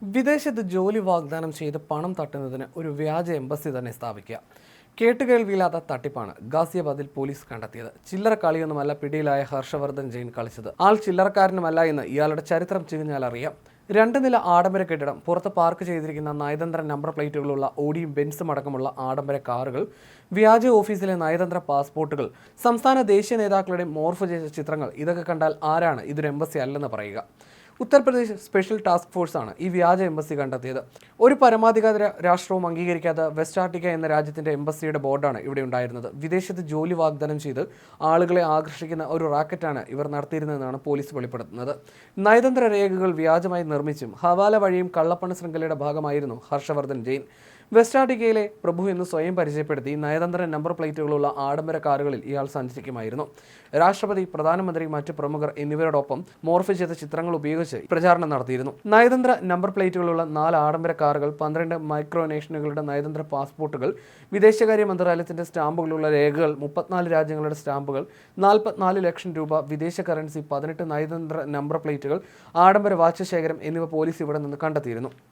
വിദേശത്ത് ജോലി വാഗ്ദാനം ചെയ്ത് പണം തട്ടുന്നതിന് ഒരു വ്യാജ എംബസി തന്നെ സ്ഥാപിക്കുക. കേട്ടുകേൾവിയില്ലാത്ത തട്ടിപ്പാണ് ഗാസിയാബാദിൽ പോലീസ് കണ്ടെത്തിയത്. ചില്ലറ കളിയൊന്നുമല്ല പിടിയിലായ ഹർഷവർദ്ധൻ ജെയിൻ കളിച്ചത്. ആൾ ചില്ലറക്കാരനുമല്ല എന്ന് ഇയാളുടെ ചരിത്രം ചികഞ്ഞാൽ അറിയാം. 2 നില ആഡംബര കെട്ടിടം, പുറത്ത് പാർക്ക് ചെയ്തിരിക്കുന്ന നയതന്ത്ര നമ്പർ പ്ലേറ്റുകളുള്ള ഓഡിയും ബെൻസും അടക്കമുള്ള ആഡംബര കാറുകൾ, വ്യാജ ഓഫീസിലെ നയതന്ത്ര പാസ്പോർട്ടുകൾ, സംസ്ഥാന ദേശീയ നേതാക്കളുടെ മോർഫ് ചെയ്ത ചിത്രങ്ങൾ. ഇതൊക്കെ കണ്ടാൽ ആരാണ് ഇതൊരു എംബസി അല്ലെന്ന് പറയുക? ഉത്തർപ്രദേശ് സ്പെഷ്യൽ ടാസ്ക് ഫോഴ്സാണ് ഈ വ്യാജ എംബസി കണ്ടെത്തിയത്. ഒരു പരമാധികാര രാഷ്ട്രവും അംഗീകരിക്കാത്ത വെസ്റ്റ് ആർട്ടിക്ക എന്ന രാജ്യത്തിന്റെ എംബസിയുടെ ബോർഡാണ് ഇവിടെ ഉണ്ടായിരുന്നത്. വിദേശത്ത് ജോലി വാഗ്ദാനം ചെയ്ത് ആളുകളെ ആകർഷിക്കുന്ന ഒരു റാക്കറ്റാണ് ഇവർ നടത്തിയിരുന്നതെന്നാണ് പോലീസ് വെളിപ്പെടുത്തുന്നത്. നയതന്ത്ര രേഖകൾ വ്യാജമായി നിർമ്മിച്ചും ഹവാല വഴിയും കള്ളപ്പണ ശൃംഖലയുടെ ഭാഗമായിരുന്നു ഹർഷവർദ്ധൻ ജെയിൻ. വെസ്റ്റ് ആർട്ടിക്കയിലെ പ്രഭു എന്ന് സ്വയം പരിചയപ്പെടുത്തി നയതന്ത്ര നമ്പർ പ്ലേറ്റുകളുള്ള ആഡംബര കാറുകളിൽ ഇയാൾ സഞ്ചരിക്കുമായിരുന്നു. രാഷ്ട്രപതി, പ്രധാനമന്ത്രി, മറ്റ് പ്രമുഖർ എന്നിവരോടൊപ്പം മോർഫ് ചെയ്ത ചിത്രങ്ങൾ ഉപയോഗിച്ച് പ്രചാരണം നടത്തിയിരുന്നു. നയതന്ത്ര നമ്പർ പ്ലേറ്റുകളുള്ള 4 ആഡംബര കാറുകൾ, 12 മൈക്രോനേഷനുകളുടെ നയതന്ത്ര പാസ്പോർട്ടുകൾ, വിദേശകാര്യ മന്ത്രാലയത്തിന്റെ സ്റ്റാമ്പുകളുള്ള രേഖകൾ, 34 രാജ്യങ്ങളുടെ സ്റ്റാമ്പുകൾ, 44 ലക്ഷം രൂപ വിദേശ കറൻസി, 18 നയതന്ത്ര നമ്പർ പ്ലേറ്റുകൾ, ആഡംബര വാച്ച് ശേഖരം എന്നിവ പോലീസ് ഇവിടെ നിന്ന് കണ്ടെത്തിയിരുന്നു.